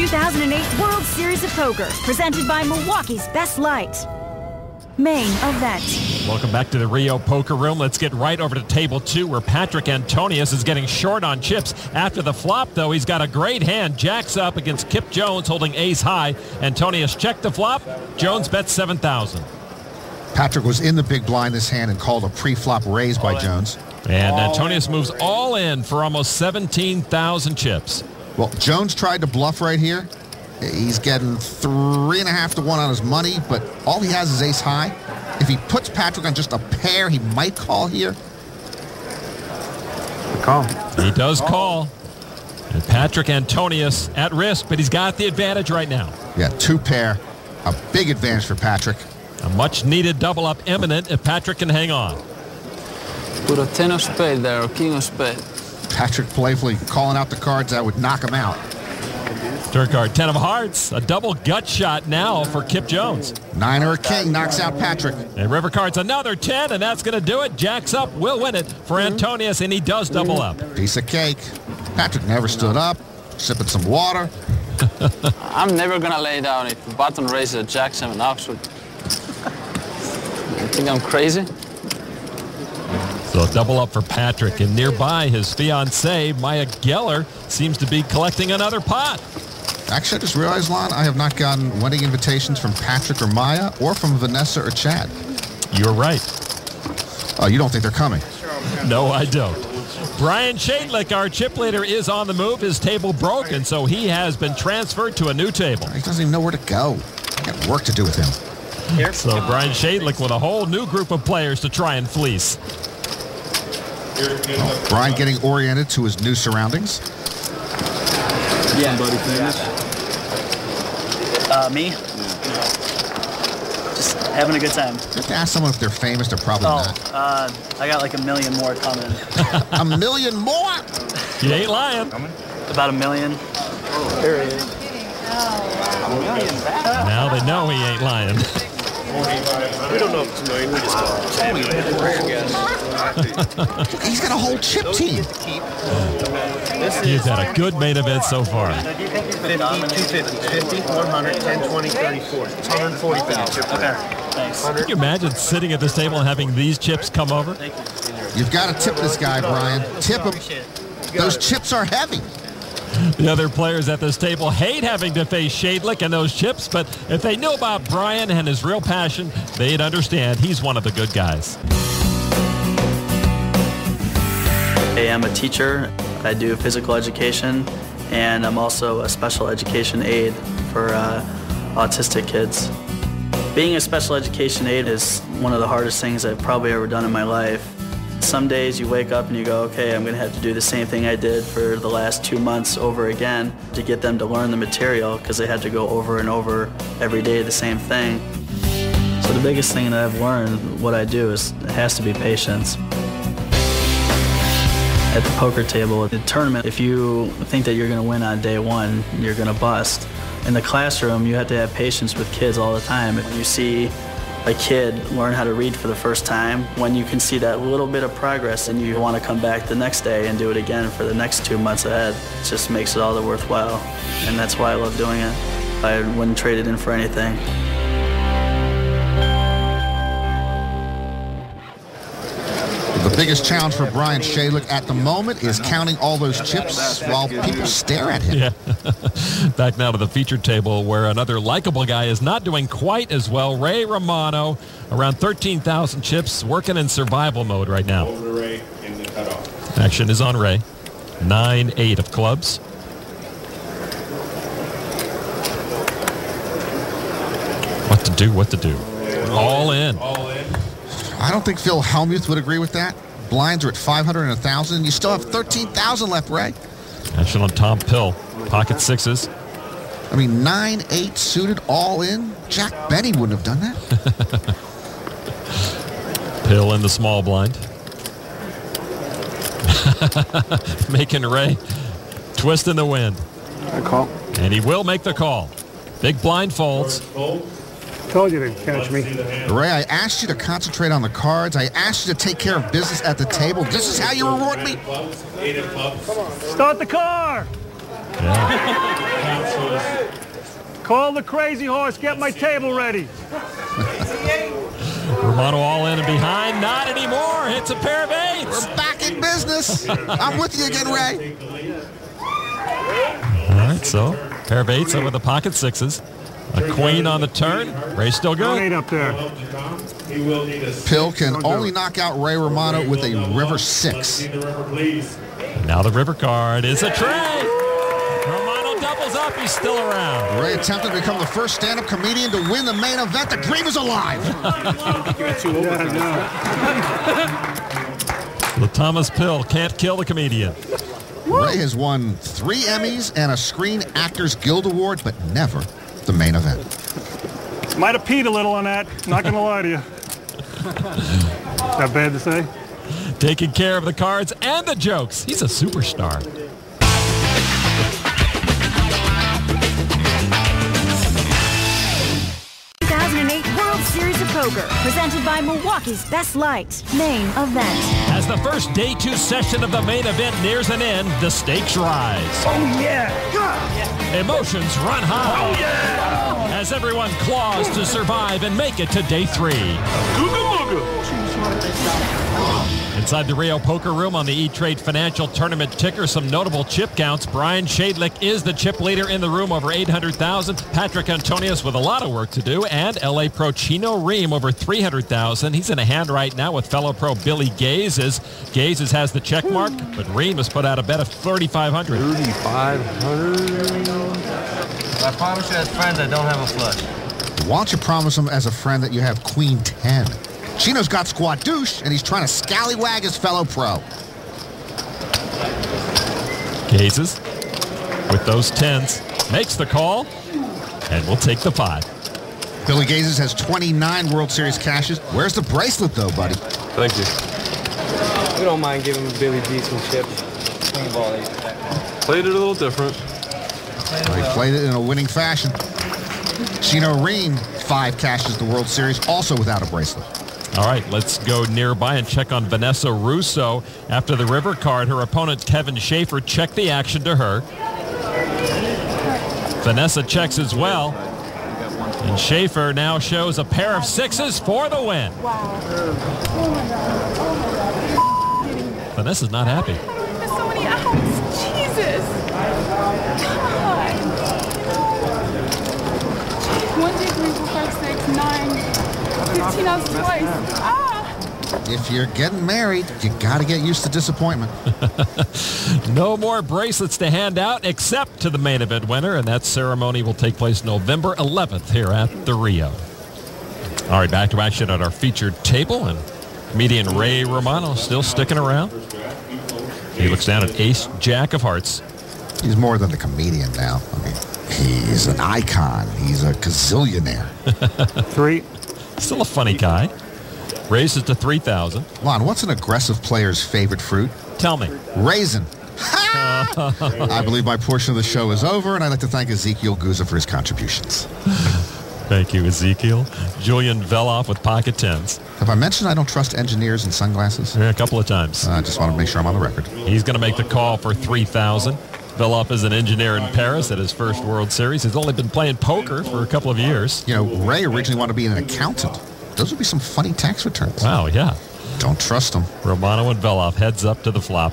2008 World Series of Poker, presented by Milwaukee's Best Light. Main event. Welcome back to the Rio Poker Room. Let's get right over to table 2 where Patrick Antonius is getting short on chips. After the flop, though, he's got a great hand. Jacks up against Kip Jones holding ace high. Antonius checked the flop. Jones bets 7,000. Patrick was in the big blind this hand and called a pre-flop raise by Jones. And Antonius moves all in for almost 17,000 chips. Well, Jones tried to bluff right here. He's getting 3.5 to 1 on his money, but all he has is ace high. If he puts Patrick on just a pair, he might call here. Call. He does call. And Patrick Antonius at risk, but he's got the advantage right now. Yeah, 2 pair. A big advantage for Patrick. A much-needed double-up imminent if Patrick can hang on. Put a 10 of spade there, or king of spade. Patrick playfully calling out the cards that would knock him out. Turn card, 10 of hearts. A double gut shot now for Kip Jones. 9 or a king knocks out Patrick. And river cards another 10, and that's going to do it. Jacks up will win it for Antonius, and he does double up. Piece of cake. Patrick never stood up, sipping some water. I'm never going to lay down if the button raises a jack-7 offsuit. You think I'm crazy? So double up for Patrick, and nearby his fiancée, Maya Geller, seems to be collecting another pot. Actually, I just realized, Lon, I have not gotten wedding invitations from Patrick or Maya or from Vanessa or Chad. You're right. Oh, you don't think they're coming? No, I don't. Brian Shadlick, our chip leader, is on the move. His table broke, and so he has been transferred to a new table. He doesn't even know where to go. I got work to do with him. So Brian Shadlick with a whole new group of players to try and fleece. Well, Brian getting oriented to his new surroundings. Yeah. Somebody famous? Me? Yeah. Just having a good time. Just ask someone if they're famous. They're probably not. I got like 1 million more coming. 1 million more? You ain't lying. About 1 million. Period. Now they know he ain't lying. We don't know if it's a million. We just He's got a whole chip team. He's had a good main event so far. 50, 250, 50, 100, 10, 20, 30, 40. It's 140,000. Okay. Thanks. Can you imagine sitting at this table and having these chips come over? You've got to tip this guy, Brian. Tip him. Those chips are heavy. The other players at this table hate having to face Shadlick and those chips, but if they knew about Brian and his real passion, they'd understand he's one of the good guys. Hey, I'm a teacher. I do physical education, and I'm also a special education aide for autistic kids. Being a special education aide is one of the hardest things I've probably ever done in my life. Some days you wake up and you go, okay, I'm going to have to do the same thing I did for the last 2 months over again to get them to learn the material because they had to go over and over every day the same thing. So the biggest thing that I've learned, what I do, is it has to be patience. At the poker table, at the tournament, if you think that you're going to win on day 1, you're going to bust. In the classroom, you have to have patience with kids all the time. When you see a kid learn how to read for the first time, when you can see that little bit of progress and you want to come back the next day and do it again for the next 2 months ahead, it just makes it all the worthwhile. And that's why I love doing it. I wouldn't trade it in for anything. The biggest challenge for Brian Shadlick at the moment is counting all those chips while people stare at him. Yeah. Back now to the featured table where another likable guy is not doing quite as well. Ray Romano, around 13,000 chips, working in survival mode right now. Over to Ray in the cutoff. Action is on Ray. 9-8 of clubs. What to do, what to do. All in. All in. I don't think Phil Hellmuth would agree with that. Blinds are at 500 and 1,000. You still have 13,000 left, Ray. Action on Tom Pill. Pocket sixes. I mean, 9-8 suited all in. Jack Benny wouldn't have done that. Pill in the small blind. Making Ray twist in the wind. I call. And he will make the call. Big blind folds. Told you to catch me. Ray, I asked you to concentrate on the cards. I asked you to take care of business at the table. This is how you reward me? Start the car! Yeah. Call the crazy horse. Get my table ready. Romano all in and behind. Not anymore. Hits a pair of eights. We're back in business. I'm with you again, Ray. All right, so pair of eights over the pocket sixes. A queen on the turn. Ray's still good. 8 up there. Pill can only knock out Ray Romano with a river 6. Now the river card is a tray. Romano doubles up. He's still around. Ray attempted to become the first stand-up comedian to win the main event. The dream is alive. The Thomas Pill can't kill the comedian. Ray has won 3 Emmys and a Screen Actors Guild Award, but never the main event. Might have peed a little on that. Not going to lie to you. That bad to say? Taking care of the cards and the jokes. He's a superstar. 2008 World Series of Poker, presented by Milwaukee's Best Light. Main event. As the first day 2 session of the main event nears an end, the stakes rise. Oh, yeah. Emotions run high. Oh, yeah. As everyone claws to survive and make it to day 3. Inside the Rio Poker Room on the E-Trade Financial Tournament ticker, some notable chip counts. Brian Shadlick is the chip leader in the room, over 800,000. Patrick Antonius with a lot of work to do. And LA pro Chino Ream over 300,000. He's in a hand right now with fellow pro Billy Gazes. Gazes has the check mark, but Ream has put out a bet of 3,500. 3,500. I promise you as friends I don't have a flush. Why don't you promise him as a friend that you have Queen 10? Chino's got squad douche, and he's trying to scallywag his fellow pro. Gazes with those 10s makes the call, and we'll take the 5. Billy Gazes has 29 World Series cashes. Where's the bracelet, though, buddy? Thank you. We don't mind giving Billy G some chips. Played it a little different. Well, he played it in a winning fashion. Chino Ream, 5 cashes the World Series, also without a bracelet. All right, let's go nearby and check on Vanessa Russo. After the river card, her opponent Kevin Schaefer checked the action to her. Vanessa checks as well. And Schaefer now shows a pair of 6s for the win. Vanessa's not happy. There's so many outs. Jesus. God. 1, 2, 3, 4, 5, 6, 9, 15 outs twice. Ah! If you're getting married, you got to get used to disappointment. No more bracelets to hand out except to the main event winner, and that ceremony will take place November 11th here at the Rio. All right, back to action at our featured table, and comedian Ray Romano still sticking around. He looks down at Ace Jack of Hearts. He's more than a comedian now. I mean, he's an icon. He's a gazillionaire. 3. Still a funny guy. Raises to 3,000. Lon, what's an aggressive player's favorite fruit? Tell me. Raisin. I believe my portion of the show is over, and I'd like to thank Ezekiel Guza for his contributions. Thank you, Ezekiel. Julian Veloff with pocket 10s. Have I mentioned I don't trust engineers in sunglasses? Yeah, a couple of times. I just want to make sure I'm on the record. He's going to make the call for 3,000. Veloff is an engineer in Paris at his first World Series. He's only been playing poker for a couple of years. You know, Ray originally wanted to be an accountant. Those would be some funny tax returns. Wow, yeah. Don't trust him. Romano and Veloff heads up to the flop.